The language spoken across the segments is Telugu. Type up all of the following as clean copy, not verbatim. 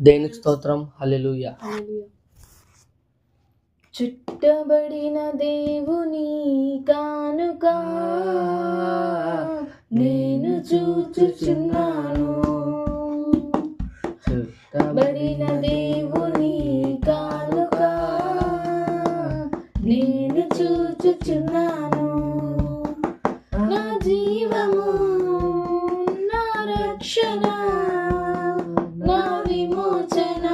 దేవునికి స్తోత్రం. హల్లెలూయా. చుట్టబడిన దేవుని కానుక నేను చూచుచున్నాను. చుట్టబడిన దేవుని కానుక నేను చూచుచున్నాను. నా జీవము, నా రక్షణ, నా విమోచన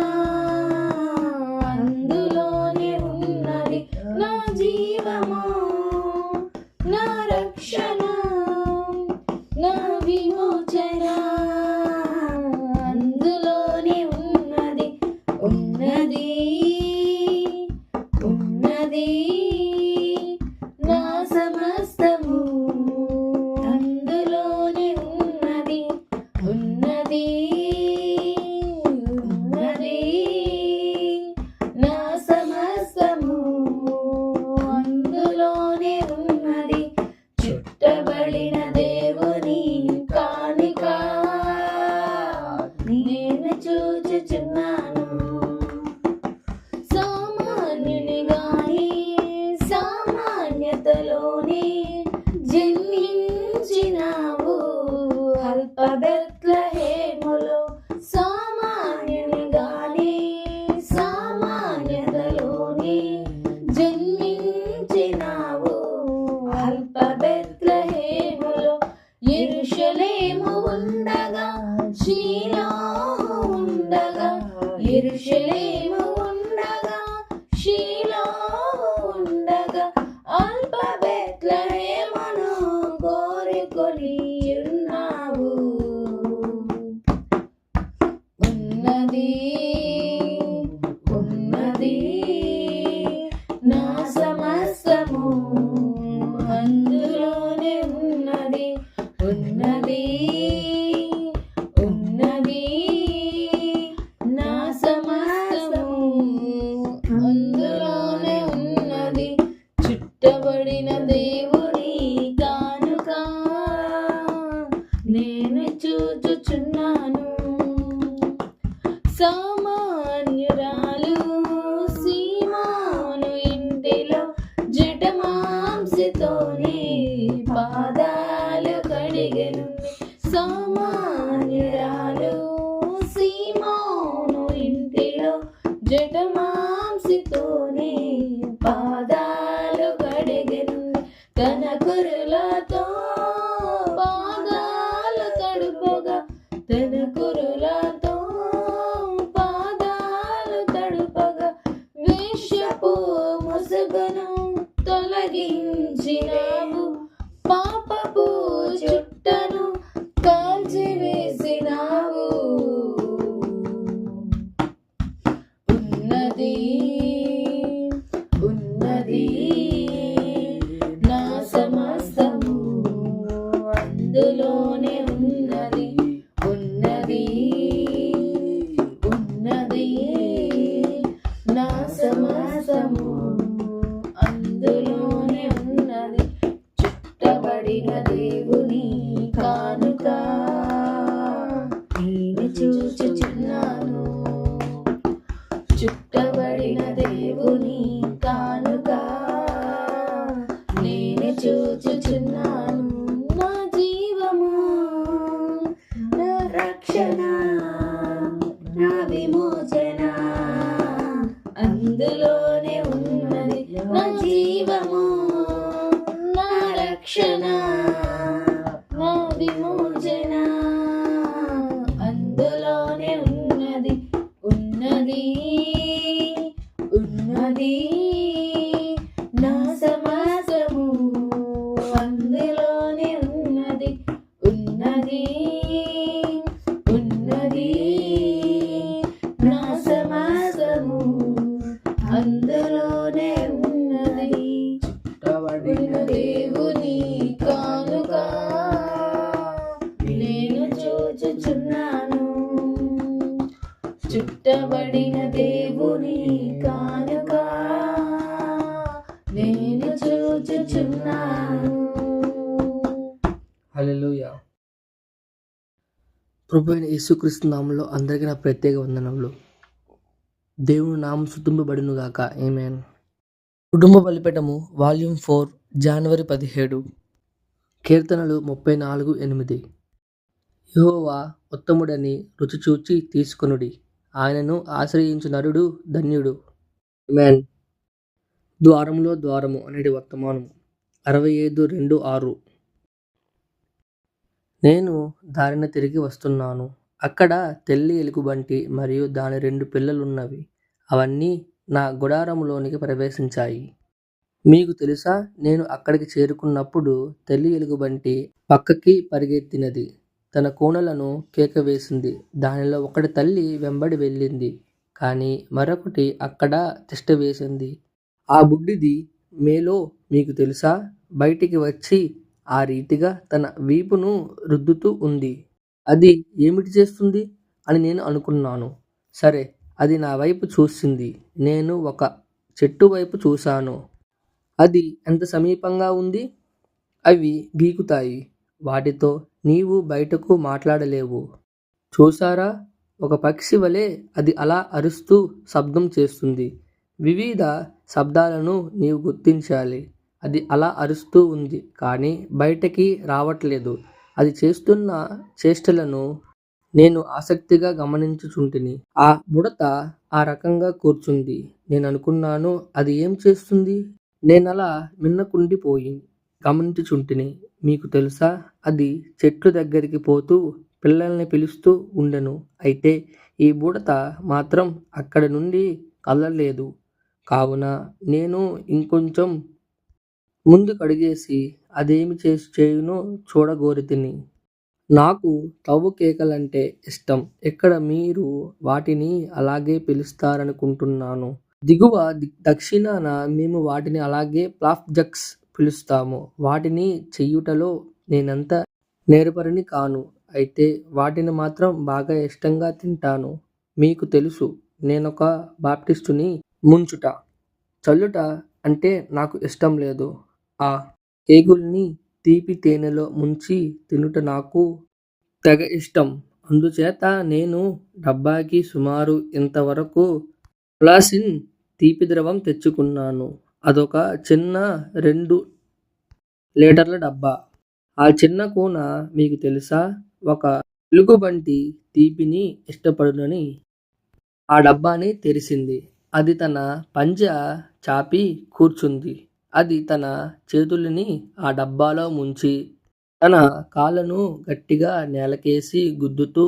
అందులోనే ఉన్నది. నా జీవము, నా రక్షణ, నా విమోచన అందులోనే ఉన్నది. ఉన్నది ఉన్నది నా సమస్తము అందులోనే ఉన్నది. ఉన్నది ఉన్నది నా సమస్తము అందులోనే ఉన్నది. చుట్టబడిన దేవుని కానుక నేను చూచుచున్నాను. సామాన్యునిగాని సామాన్యతలోనే జన్మించినావు. అల్ప బెత్లెహేములో సామాన్యునిగాని సామాన్యతలోనే జన్మించినావు. అల్ప బెత్లెహేములో యెరూషలేము ఉండగా, షీలోహు ఉండగా, యెరూషలేము ఉండగా, షీలోహు ఉండగా, అల్ప బెత్లెహేమును కోరుకొని ఉన్నావు. ఉన్నది ఉన్నది నా సమస్తము అందులోనే ఉన్నది. ఉన్నది ఉన్నది నా సమస్తము అందులోనే ఉన్నది. చుట్టబడిన దేవుని కానుక నేను చూచుచున్నాను. సామాన్యురాలు సీమోను ఇంటిలో జటమాంసితోనే పాదాలు కడిగెను. సామాన్యురాలు సీమోను ఇంటిలో జటమాంసితోనే పాదాలు కడిగెను. తన కురులతో పాదాలు తడుపగా, తన కురులతో పాదాలు తడుపగా, వేశ్యపు ముసుగును తొలగించినావు. పాపపు చుట్టను కాల్చివేసినావు. ఉన్నది ఉన్నది నా సమస్తము అందులోనే ఉన్నది. ఉన్నది ఉన్నది నా సమస్తము అందులోనే ఉన్నది. చుట్టబడిన దేవుని కానుక నేను చూచుచున్నాను. చుట్టబడిన దేవుని కానుక నేను చూచుచున్నాను. నా జీవము, నా రక్షణ, నా విమోచన అందులోనే ఉన్నది. నా జీవము, నా రక్షణ, నా విమోచన అందులోనే ఉన్నది. ఉన్నది ఉన్నది నా సమస్తము అందులోనే ఉన్నది. ఉన్నది ఉన్నది నా సమస్తము అందులోనే ఉన్నది. చుట్టబడిన దేవుని కానుక నేను చూచుచున్నాను. చుట్టబడిన దేవుని కానుక నేను చూచుచున్నాను. హల్లెలూయా. ప్రభు అయిన యేసుక్రీస్తు నామంలో అందరికీ నా ప్రత్యేక వందనములు. దేవుని నామం స్తుతింపబడును గాక. ఆమేన్. కుటుంబ బలిపీఠము వాల్యూమ్ 4 జనవరి 17. కీర్తనలు 34:8. యెహోవా ఉత్తముడని రుచి చూచి తీసుకొనుడి, ఆయనను ఆశ్రయించు నరుడు ధన్యుడు. ఆమేన్. ద్వారములో ద్వారము అనేది వర్తమానము 65:2-6. నేను దారిన తిరిగి వస్తున్నాను. అక్కడ తెల్లి ఎలుగుబంటి మరియు దాని 2 పిల్లలున్నవి. అవన్నీ నా గుడారములోనికి ప్రవేశించాయి. మీకు తెలుసా, నేను అక్కడికి చేరుకున్నప్పుడు తెల్లి ఎలుగుబంటి పక్కకి పరిగెత్తినది. తన కూనలను కేక వేసింది. దానిలో ఒకటి తల్లి వెంబడి వెళ్ళింది, కానీ మరొకటి అక్కడ తిష్ట వేసింది. ఆ బుడ్డిది మేలో మీకు తెలుసా, బయటికి వచ్చి ఆ రీతిగా తన వీపును రుద్దుతూ ఉంది. అది ఏమిటి చేస్తుంది అని నేను అనుకున్నాను. సరే, అది నా వైపు చూసింది. నేను ఒక చెట్టు వైపు చూశాను. అది ఎంత సమీపంగా ఉంది. అవి గీకుతాయి. వాటితో నీవు బయటకు మాట్లాడలేవు. చూసారా, ఒక పక్షి వలె అది అలా అరుస్తూ శబ్దం చేస్తుంది. వివిధ శబ్దాలను నీవు గుర్తించాలి. అది అలా అరుస్తూ ఉంది, కానీ బయటకి రావట్లేదు. అది చేస్తున్న చేష్టలను నేను ఆసక్తిగా గమనించుచుంటిని. ఆ బుడత ఆ రకంగా కూర్చుంది. నేను అనుకున్నాను, అది ఏం చేస్తుంది? నేనలా మిన్నకుండిపోయి గమనించుచుంటిని. మీకు తెలుసా, అది చెట్లు దగ్గరికి పోతూ పిల్లల్ని పిలుస్తూ ఉండెను. అయితే ఈ బుడత మాత్రం అక్కడి నుండి కదలలేదు. కావున నేను ఇంకొంచెం ముందుకడుగేసి అదేమి చేయునో చూడగోరితిని. నాకు తవ్వు కేకలంటే ఇష్టం. ఇక్కడ మీరు వాటిని అలాగే పిలుస్తారనుకుంటున్నాను. దిగువ దక్షిణాన మేము వాటిని అలాగే ఫ్లాప్ జక్స్ పిలుస్తాము. వాటిని చెయ్యుటలో నేనంత నేర్పరిని కాను. అయితే వాటిని మాత్రం బాగా ఇష్టంగా తింటాను. మీకు తెలుసు, నేనొక బాప్టిస్టుని. ముంచుట, చల్లుట అంటే నాకు ఇష్టం లేదు. ఆ కేకుల్ని తీపి తేనెలో ముంచి తినుట నాకు తెగ ఇష్టం. అందుచేత నేను డబ్బాకి సుమారు ఇంతవరకు ఫ్లాసిన్ తీపి ద్రవం తెచ్చుకున్నాను. అదొక చిన్న 2 లీటర్ల డబ్బా. ఆ చిన్న కూన మీకు తెలుసా, ఒక ఎలుగుబంటి తీపిని ఇష్టపడునని ఆ డబ్బాని తెరిసింది. అది తన పంజా చాపి కూర్చుంది. అది తన చేతుల్ని ఆ డబ్బాలో ముంచి తన కాళ్ళను గట్టిగా నేలకేసి గుద్దుతూ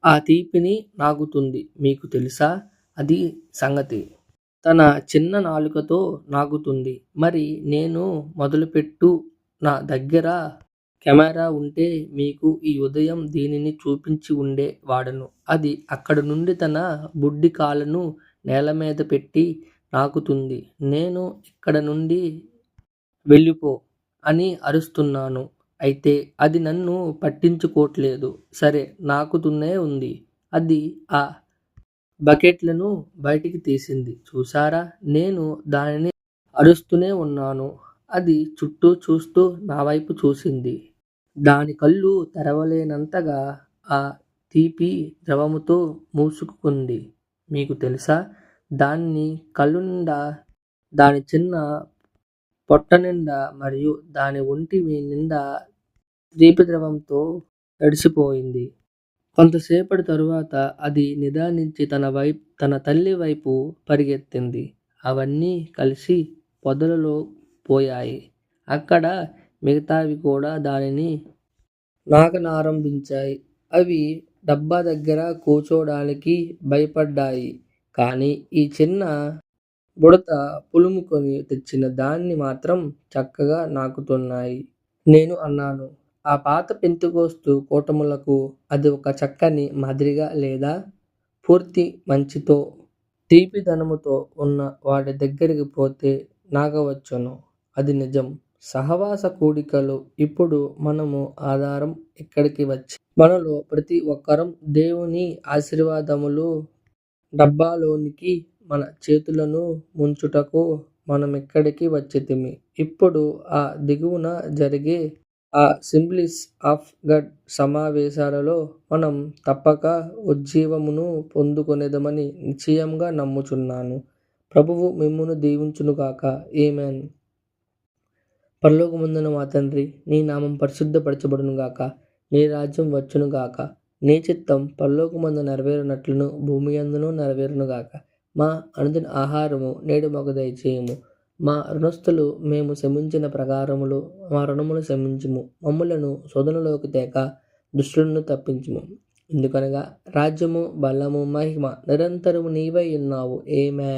ఆ తీపిని నాకుతుంది. మీకు తెలుసా, అది సంగతి. తన చిన్న నాలుకతో నాకుతుంది. మరి నేను మొదలుపెట్టు. నా దగ్గర కెమెరా ఉంటే మీకు ఈ ఉదయం దీనిని చూపించి ఉండే వాడను. అది అక్కడి నుండి తన బుడ్డి కాళ్ళను నేలమీద పెట్టి నాకుతుంది. నేను ఇక్కడ నుండి వెళ్ళిపో అని అరుస్తున్నాను. అయితే అది నన్ను పట్టించుకోట్లేదు. సరే, నాకుతూనే ఉంది. అది ఆ బకెట్లను బయటికి తీసింది. చూసారా, నేను దానిని అరుస్తూనే ఉన్నాను. అది చుట్టూ చూస్తూ నా వైపు చూసింది. దాని కళ్ళు తెరవలేనంతగా ఆ తీపి ద్రవముతో మూసుకుంది. మీకు తెలుసా, దాని కళ్ళు నిండా, దాని చిన్న పొట్ట నిండా మరియు దాని ఒంటి నిండా తీపి ద్రవంతో తడిసిపోయింది. కొంతసేపటి తరువాత అది నిదానించి తన తల్లి వైపు పరిగెత్తింది. అవన్నీ కలిసి పొదలలో పోయాయి. అక్కడ మిగతావి కూడా దానిని నాకనారంభించాయి. అవి డబ్బా దగ్గర కూర్చోడానికి భయపడ్డాయి. కానీ ఈ చిన్న బుడత పులుముకొని తెచ్చిన దాన్ని మాత్రం చక్కగా నాకుతున్నాయి. నేను అన్నాను, ఆ పాత పెంతెకోస్తు కూటములకు అది ఒక చక్కని మాదిరిగా లేదా? పూర్తి మంచితో తీపిదనముతో ఉన్న వాటి దగ్గరికి పోతే నాగవచ్చును. అది నిజం. సహవాస కూడికలు. ఇప్పుడు మనము ఆధారం ఇక్కడికి వచ్చి మనలో ప్రతి ఒక్కరం దేవుని ఆశీర్వాదములు డబ్బాలోనికి మన చేతులను ముంచుటకు మనమిక్కడికి వచ్చితిమి. ఇప్పుడు ఆ దిగువన జరిగే అసెంబ్లీస్ ఆఫ్ గాడ్ సమావేశాలలో మనం తప్పక ఉజ్జీవమును పొందుకొనేదమని నిశ్చయముగా నమ్ముచున్నాను. ప్రభువు మిమ్మును దీవించునుగాక. ఆమేన్. పరలోకమందున్న మా తండ్రి, నీ నామం పరిశుద్ధపరచబడునుగాక. నీ రాజ్యం వచ్చునుగాక. నీ చిత్తం పరలోకమందు నెరవేరునట్లును భూమి యందును నెరవేరునుగాక. మా అనుదిన ఆహారము నేడు మాకు దయచేయము. మా రుణస్థులు మేము క్షమించిన ప్రకారములు మా రుణములు క్షమించుము. మమ్ములను శోధనలోకి తేక దుష్టులను తప్పించుము. ఎందుకనగా రాజ్యము, బలము, మహిమ నిరంతరము నీవై ఉన్నావు. ఆమేన్.